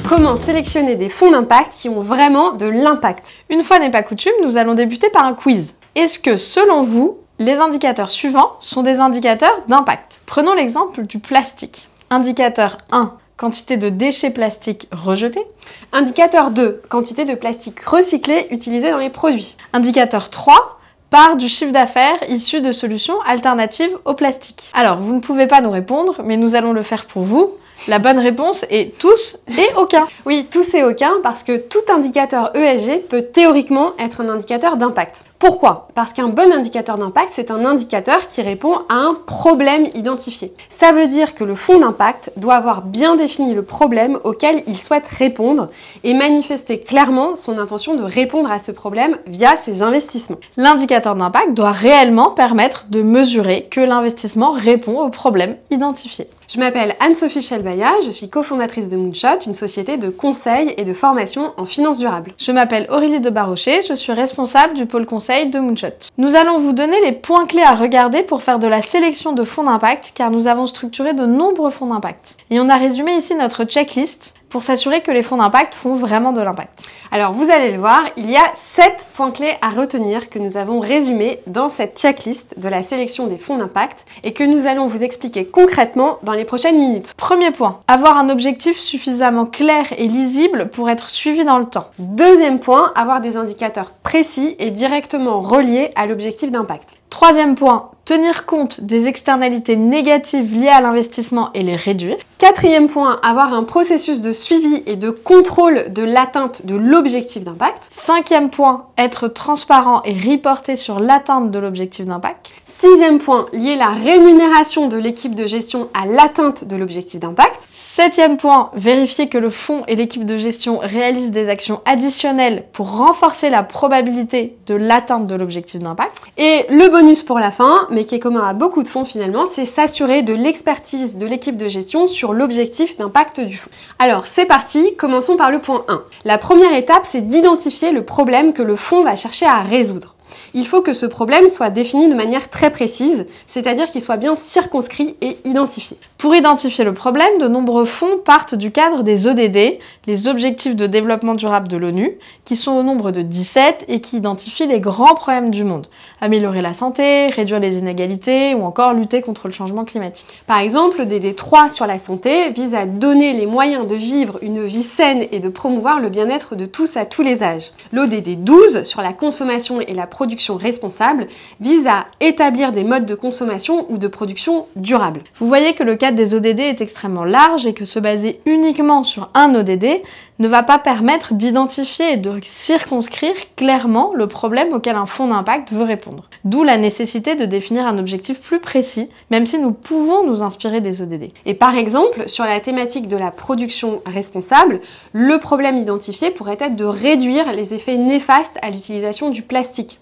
Comment sélectionner des fonds d'impact qui ont vraiment de l'impact? Une fois n'est pas coutume, nous allons débuter par un quiz. Est-ce que, selon vous, les indicateurs suivants sont des indicateurs d'impact? Prenons l'exemple du plastique. Indicateur 1, quantité de déchets plastiques rejetés. Indicateur 2, quantité de plastique recyclé utilisé dans les produits. Indicateur 3, part du chiffre d'affaires issu de solutions alternatives au plastique. Alors, vous ne pouvez pas nous répondre, mais nous allons le faire pour vous. La bonne réponse est tous et aucun. Oui, tous et aucun, parce que tout indicateur ESG peut théoriquement être un indicateur d'impact. Pourquoi? Parce qu'un bon indicateur d'impact, c'est un indicateur qui répond à un problème identifié. Ça veut dire que le fonds d'impact doit avoir bien défini le problème auquel il souhaite répondre et manifester clairement son intention de répondre à ce problème via ses investissements. L'indicateur d'impact doit réellement permettre de mesurer que l'investissement répond au problème identifié. Je m'appelle Anne-Sophie Chelbaya, je suis cofondatrice de Moonshot, une société de conseil et de formation en finance durable. Je m'appelle Aurélie de Barochet, je suis responsable du pôle conseil de Moonshot. Nous allons vous donner les points clés à regarder pour faire de la sélection de fonds d'impact, car nous avons structuré de nombreux fonds d'impact. Et on a résumé ici notre checklist pour s'assurer que les fonds d'impact font vraiment de l'impact. Alors vous allez le voir, il y a 7 points clés à retenir que nous avons résumés dans cette checklist de la sélection des fonds d'impact et que nous allons vous expliquer concrètement dans les prochaines minutes. Premier point, avoir un objectif suffisamment clair et lisible pour être suivi dans le temps. Deuxième point, avoir des indicateurs précis et directement reliés à l'objectif d'impact. Troisième point, tenir compte des externalités négatives liées à l'investissement et les réduire. Quatrième point, avoir un processus de suivi et de contrôle de l'atteinte de l'objectif d'impact. Cinquième point, être transparent et reporter sur l'atteinte de l'objectif d'impact. Sixième point, lier la rémunération de l'équipe de gestion à l'atteinte de l'objectif d'impact. Septième point, vérifier que le fonds et l'équipe de gestion réalisent des actions additionnelles pour renforcer la probabilité de l'atteinte de l'objectif d'impact. Et le bonus pour la fin, mais qui est commun à beaucoup de fonds finalement, c'est s'assurer de l'expertise de l'équipe de gestion sur l'objectif d'impact du fonds. Alors c'est parti, commençons par le point 1. La première étape, c'est d'identifier le problème que le fonds va chercher à résoudre. Il faut que ce problème soit défini de manière très précise, c'est-à-dire qu'il soit bien circonscrit et identifié. Pour identifier le problème, de nombreux fonds partent du cadre des ODD, les Objectifs de développement durable de l'ONU, qui sont au nombre de 17 et qui identifient les grands problèmes du monde. Améliorer la santé, réduire les inégalités ou encore lutter contre le changement climatique. Par exemple, l'ODD 3 sur la santé vise à donner les moyens de vivre une vie saine et de promouvoir le bien-être de tous à tous les âges. L'ODD 12 sur la consommation et la production responsable vise à établir des modes de consommation ou de production durable. Vous voyez que le cadre des ODD est extrêmement large et que se baser uniquement sur un ODD ne va pas permettre d'identifier et de circonscrire clairement le problème auquel un fonds d'impact veut répondre. D'où la nécessité de définir un objectif plus précis, même si nous pouvons nous inspirer des ODD. Et par exemple, sur la thématique de la production responsable, le problème identifié pourrait être de réduire les effets néfastes à l'utilisation du plastique.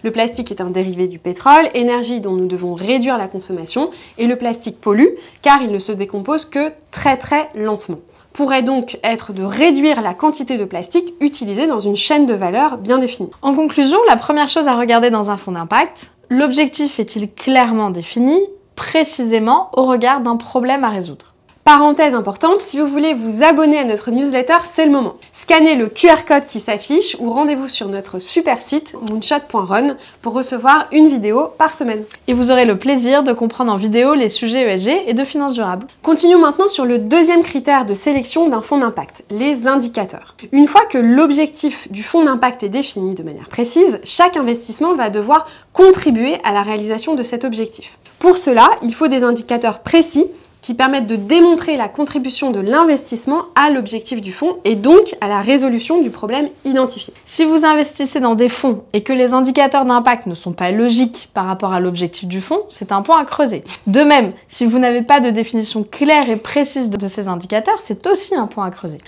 Le plastique est un dérivé du pétrole, énergie dont nous devons réduire la consommation, et le plastique pollue car il ne se décompose que très lentement. Pourrait donc être de réduire la quantité de plastique utilisée dans une chaîne de valeur bien définie. En conclusion, la première chose à regarder dans un fonds d'impact, l'objectif est-il clairement défini, précisément au regard d'un problème à résoudre? Parenthèse importante, si vous voulez vous abonner à notre newsletter, c'est le moment. Scannez le QR code qui s'affiche ou rendez-vous sur notre super site moonshot.run pour recevoir une vidéo par semaine. Et vous aurez le plaisir de comprendre en vidéo les sujets ESG et de finances durables. Continuons maintenant sur le deuxième critère de sélection d'un fonds d'impact, les indicateurs. Une fois que l'objectif du fonds d'impact est défini de manière précise, chaque investissement va devoir contribuer à la réalisation de cet objectif. Pour cela, il faut des indicateurs précis qui permettent de démontrer la contribution de l'investissement à l'objectif du fonds et donc à la résolution du problème identifié. Si vous investissez dans des fonds et que les indicateurs d'impact ne sont pas logiques par rapport à l'objectif du fonds, c'est un point à creuser. De même, si vous n'avez pas de définition claire et précise de ces indicateurs, c'est aussi un point à creuser.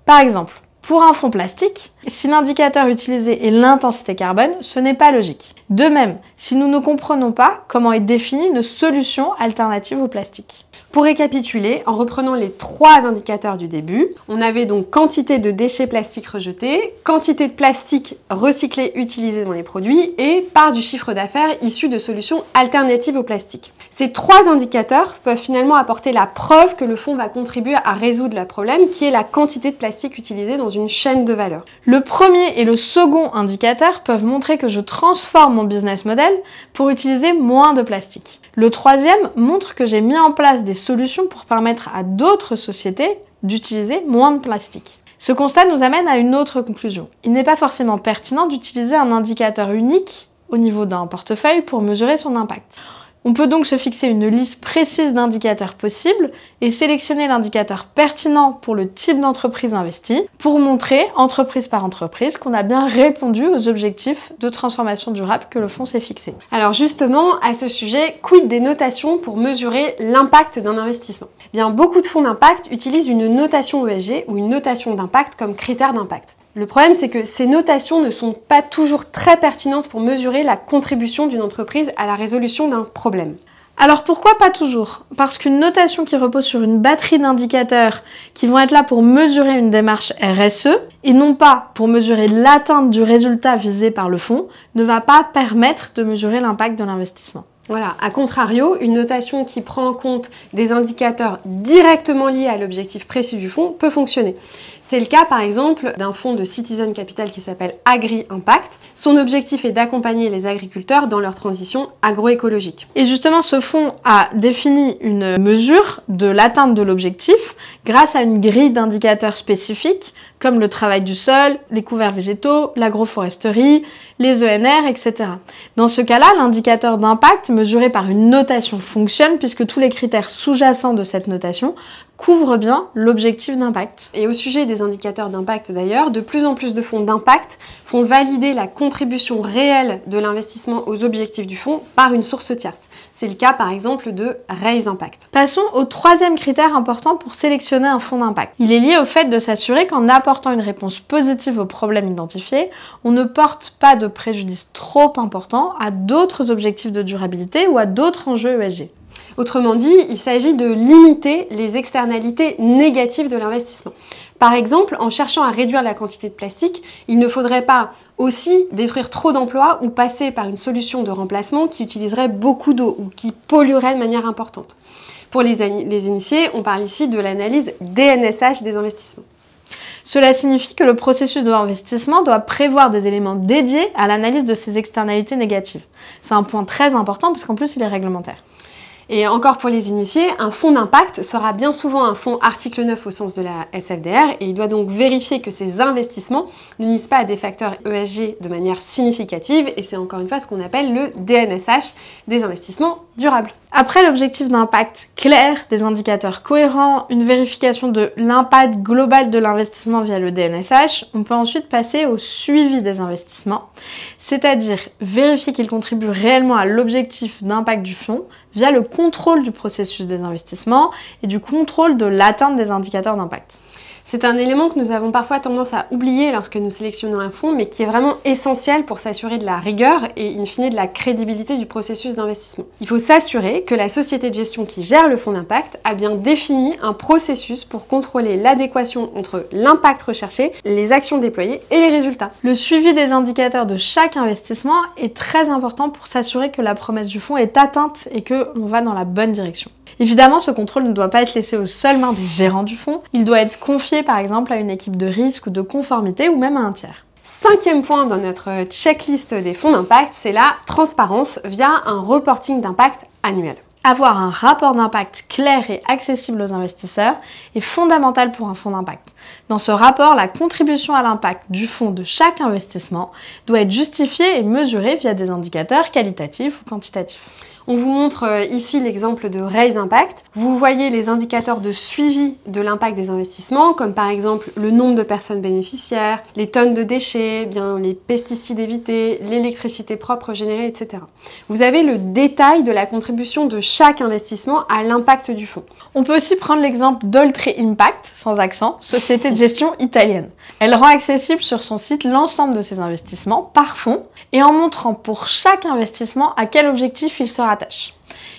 Par exemple, pour un fonds plastique, si l'indicateur utilisé est l'intensité carbone, ce n'est pas logique. De même, si nous ne comprenons pas comment est définie une solution alternative au plastique. Pour récapituler, en reprenant les 3 indicateurs du début, on avait donc quantité de déchets plastiques rejetés, quantité de plastique recyclé utilisé dans les produits et part du chiffre d'affaires issu de solutions alternatives au plastique. Ces 3 indicateurs peuvent finalement apporter la preuve que le fonds va contribuer à résoudre le problème qui est la quantité de plastique utilisée dans une chaîne de valeur. Le premier et le second indicateur peuvent montrer que je transforme mon business model pour utiliser moins de plastique. Le troisième montre que j'ai mis en place des solutions pour permettre à d'autres sociétés d'utiliser moins de plastique. Ce constat nous amène à une autre conclusion. Il n'est pas forcément pertinent d'utiliser un indicateur unique au niveau d'un portefeuille pour mesurer son impact. On peut donc se fixer une liste précise d'indicateurs possibles et sélectionner l'indicateur pertinent pour le type d'entreprise investie pour montrer, entreprise par entreprise, qu'on a bien répondu aux objectifs de transformation durable que le fonds s'est fixé. Alors justement, à ce sujet, quid des notations pour mesurer l'impact d'un investissement? Bien, beaucoup de fonds d'impact utilisent une notation ESG ou une notation d'impact comme critère d'impact. Le problème, c'est que ces notations ne sont pas toujours très pertinentes pour mesurer la contribution d'une entreprise à la résolution d'un problème. Alors pourquoi pas toujours? Parce qu'une notation qui repose sur une batterie d'indicateurs qui vont être là pour mesurer une démarche RSE et non pas pour mesurer l'atteinte du résultat visé par le fonds ne va pas permettre de mesurer l'impact de l'investissement. Voilà, à contrario, une notation qui prend en compte des indicateurs directement liés à l'objectif précis du fonds peut fonctionner. C'est le cas par exemple d'un fonds de Citizen Capital qui s'appelle Agri Impact. Son objectif est d'accompagner les agriculteurs dans leur transition agroécologique. Et justement, ce fonds a défini une mesure de l'atteinte de l'objectif grâce à une grille d'indicateurs spécifiques comme le travail du sol, les couverts végétaux, l'agroforesterie, les ENR, etc. Dans ce cas-là, l'indicateur d'impact mesuré par une notation fonctionne puisque tous les critères sous-jacents de cette notation couvrent bien l'objectif d'impact. Et au sujet des indicateurs d'impact d'ailleurs, de plus en plus de fonds d'impact font valider la contribution réelle de l'investissement aux objectifs du fonds par une source tierce. C'est le cas par exemple de Raise Impact. Passons au troisième critère important pour sélectionner un fonds d'impact. Il est lié au fait de s'assurer qu'en apportant une réponse positive au problème identifié, on ne porte pas de préjudice trop important à d'autres objectifs de durabilité ou à d'autres enjeux ESG. Autrement dit, il s'agit de limiter les externalités négatives de l'investissement. Par exemple, en cherchant à réduire la quantité de plastique, il ne faudrait pas aussi détruire trop d'emplois ou passer par une solution de remplacement qui utiliserait beaucoup d'eau ou qui polluerait de manière importante. Pour les initiés, on parle ici de l'analyse DNSH des investissements. Cela signifie que le processus d'investissement doit prévoir des éléments dédiés à l'analyse de ces externalités négatives. C'est un point très important parce qu'en plus il est réglementaire. Et encore pour les initiés, un fonds d'impact sera bien souvent un fonds article 9 au sens de la SFDR et il doit donc vérifier que ses investissements ne nuisent pas à des facteurs ESG de manière significative et c'est encore une fois ce qu'on appelle le DNSH des investissements durables. Après l'objectif d'impact clair, des indicateurs cohérents, une vérification de l'impact global de l'investissement via le DNSH, on peut ensuite passer au suivi des investissements, c'est-à-dire vérifier qu'ils contribuent réellement à l'objectif d'impact du fonds via le contrôle du processus des investissements et du contrôle de l'atteinte des indicateurs d'impact. C'est un élément que nous avons parfois tendance à oublier lorsque nous sélectionnons un fonds, mais qui est vraiment essentiel pour s'assurer de la rigueur et in fine de la crédibilité du processus d'investissement. Il faut s'assurer que la société de gestion qui gère le fonds d'impact a bien défini un processus pour contrôler l'adéquation entre l'impact recherché, les actions déployées et les résultats. Le suivi des indicateurs de chaque investissement est très important pour s'assurer que la promesse du fonds est atteinte et qu'on va dans la bonne direction. Évidemment, ce contrôle ne doit pas être laissé aux seules mains des gérants du fonds. Il doit être confié par exemple à une équipe de risque ou de conformité ou même à un tiers. Cinquième point dans notre checklist des fonds d'impact, c'est la transparence via un reporting d'impact annuel. Avoir un rapport d'impact clair et accessible aux investisseurs est fondamental pour un fonds d'impact. Dans ce rapport, la contribution à l'impact du fonds de chaque investissement doit être justifiée et mesurée via des indicateurs qualitatifs ou quantitatifs. On vous montre ici l'exemple de Raise Impact. Vous voyez les indicateurs de suivi de l'impact des investissements, comme par exemple le nombre de personnes bénéficiaires, les tonnes de déchets, bien les pesticides évités, l'électricité propre générée, etc. Vous avez le détail de la contribution de chaque investissement à l'impact du fonds. On peut aussi prendre l'exemple d'Oltre Impact, sans accent, société de gestion italienne. Elle rend accessible sur son site l'ensemble de ses investissements par fonds et en montrant pour chaque investissement à quel objectif il se rattache.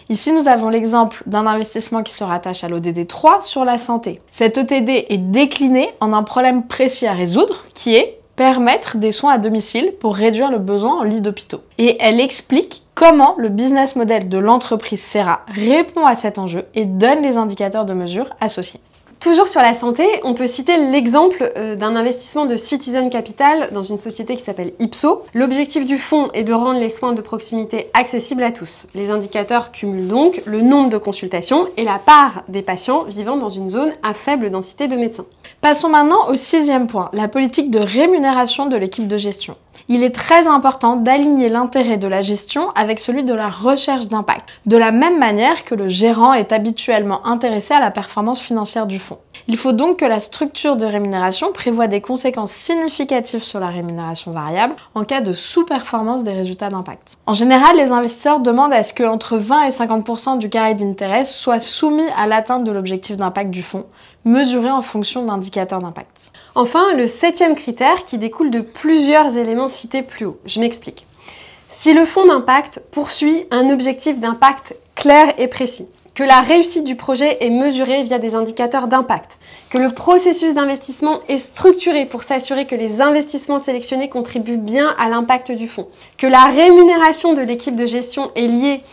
Ici, nous avons l'exemple d'un investissement qui se rattache à l'ODD 3 sur la santé. Cet ODD est décliné en un problème précis à résoudre qui est permettre des soins à domicile pour réduire le besoin en lits d'hôpitaux. Et elle explique comment le business model de l'entreprise Sera répond à cet enjeu et donne les indicateurs de mesure associés. Toujours sur la santé, on peut citer l'exemple d'un investissement de Citizen Capital dans une société qui s'appelle Ipso. L'objectif du fonds est de rendre les soins de proximité accessibles à tous. Les indicateurs cumulent donc le nombre de consultations et la part des patients vivant dans une zone à faible densité de médecins. Passons maintenant au 6e point, la politique de rémunération de l'équipe de gestion. Il est très important d'aligner l'intérêt de la gestion avec celui de la recherche d'impact, de la même manière que le gérant est habituellement intéressé à la performance financière du fonds. Il faut donc que la structure de rémunération prévoie des conséquences significatives sur la rémunération variable en cas de sous-performance des résultats d'impact. En général, les investisseurs demandent à ce que entre 20 et 50% du carré d'intérêt soit soumis à l'atteinte de l'objectif d'impact du fonds, mesuré en fonction d'indicateurs d'impact. Enfin, le 7e critère qui découle de plusieurs éléments cités plus haut. Je m'explique. Si le fonds d'impact poursuit un objectif d'impact clair et précis, que la réussite du projet est mesurée via des indicateurs d'impact, que le processus d'investissement est structuré pour s'assurer que les investissements sélectionnés contribuent bien à l'impact du fonds, que la rémunération de l'équipe de gestion est liée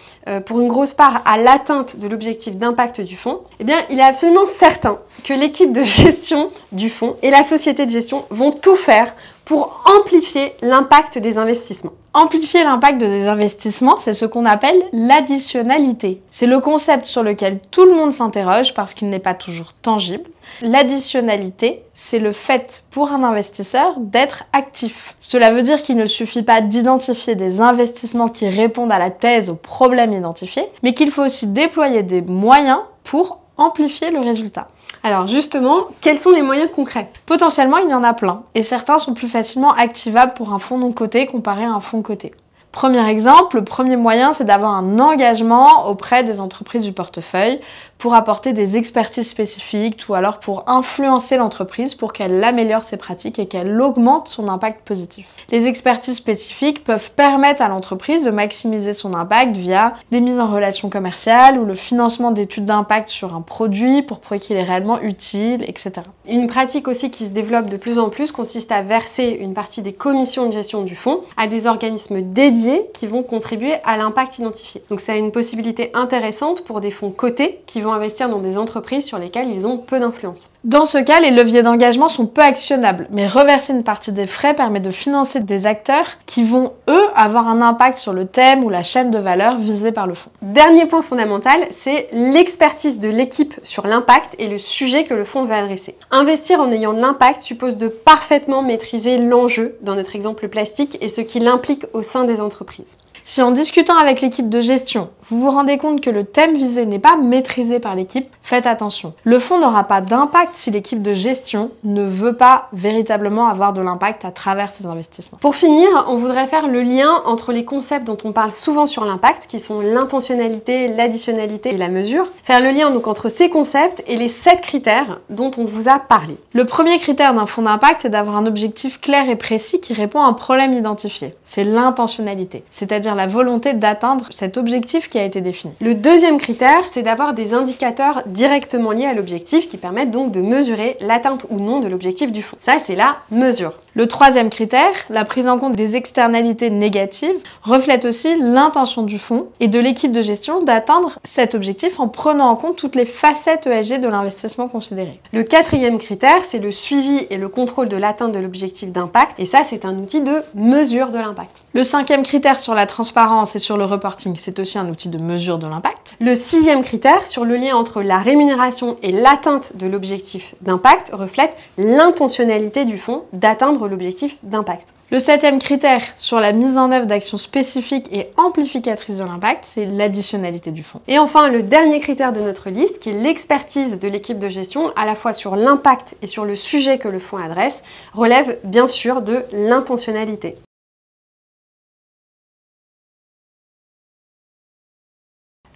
pour une grosse part à l'atteinte de l'objectif d'impact du fonds, eh bien, il est absolument certain que l'équipe de gestion du fonds et la société de gestion vont tout faire pour amplifier l'impact des investissements. Amplifier l'impact des investissements, c'est ce qu'on appelle l'additionnalité. C'est le concept sur lequel tout le monde s'interroge parce qu'il n'est pas toujours tangible. L'additionnalité, c'est le fait pour un investisseur d'être actif. Cela veut dire qu'il ne suffit pas d'identifier des investissements qui répondent à la thèse, au problème identifié, mais qu'il faut aussi déployer des moyens pour amplifier le résultat. Alors justement, quels sont les moyens concrets? Potentiellement, il y en a plein, et certains sont plus facilement activables pour un fonds non coté comparé à un fonds coté. Premier exemple, le premier moyen, c'est d'avoir un engagement auprès des entreprises du portefeuille pour apporter des expertises spécifiques ou alors pour influencer l'entreprise pour qu'elle améliore ses pratiques et qu'elle augmente son impact positif. Les expertises spécifiques peuvent permettre à l'entreprise de maximiser son impact via des mises en relation commerciales ou le financement d'études d'impact sur un produit pour prouver qu'il est réellement utile, etc. Une pratique aussi qui se développe de plus en plus consiste à verser une partie des commissions de gestion du fonds à des organismes dédiés qui vont contribuer à l'impact identifié. Donc c'est une possibilité intéressante pour des fonds cotés qui vont investir dans des entreprises sur lesquelles ils ont peu d'influence. Dans ce cas, les leviers d'engagement sont peu actionnables, mais reverser une partie des frais permet de financer des acteurs qui vont, eux, avoir un impact sur le thème ou la chaîne de valeur visée par le fonds. Dernier point fondamental, c'est l'expertise de l'équipe sur l'impact et le sujet que le fonds veut adresser. Investir en ayant de l'impact suppose de parfaitement maîtriser l'enjeu, dans notre exemple plastique, et ce qui l'implique au sein des entreprises. Si en discutant avec l'équipe de gestion, vous vous rendez compte que le thème visé n'est pas maîtrisé par l'équipe, faites attention. Le fonds n'aura pas d'impact si l'équipe de gestion ne veut pas véritablement avoir de l'impact à travers ses investissements. Pour finir, on voudrait faire le lien entre les concepts dont on parle souvent sur l'impact, qui sont l'intentionnalité, l'additionnalité et la mesure. Faire le lien donc entre ces concepts et les 7 critères dont on vous a parlé. Le premier critère d'un fonds d'impact est d'avoir un objectif clair et précis qui répond à un problème identifié. C'est l'intentionnalité, c'est-à-dire la volonté d'atteindre cet objectif qui a été défini. Le deuxième critère, c'est d'avoir des indicateurs directement liés à l'objectif qui permettent donc de mesurer l'atteinte ou non de l'objectif du fonds. Ça, c'est la mesure. Le troisième critère, la prise en compte des externalités négatives, reflète aussi l'intention du fonds et de l'équipe de gestion d'atteindre cet objectif en prenant en compte toutes les facettes ESG de l'investissement considéré. Le quatrième critère, c'est le suivi et le contrôle de l'atteinte de l'objectif d'impact, et ça, c'est un outil de mesure de l'impact. Le cinquième critère sur la transparence et sur le reporting, c'est aussi un outil de mesure de l'impact. Le sixième critère sur le lien entre la rémunération et l'atteinte de l'objectif d'impact reflète l'intentionnalité du fonds d'atteindre l'objectif d'impact. Le 7e critère sur la mise en œuvre d'actions spécifiques et amplificatrices de l'impact, c'est l'additionnalité du fonds. Et enfin, le dernier critère de notre liste, qui est l'expertise de l'équipe de gestion, à la fois sur l'impact et sur le sujet que le fonds adresse, relève bien sûr de l'intentionnalité.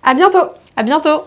À bientôt! À bientôt!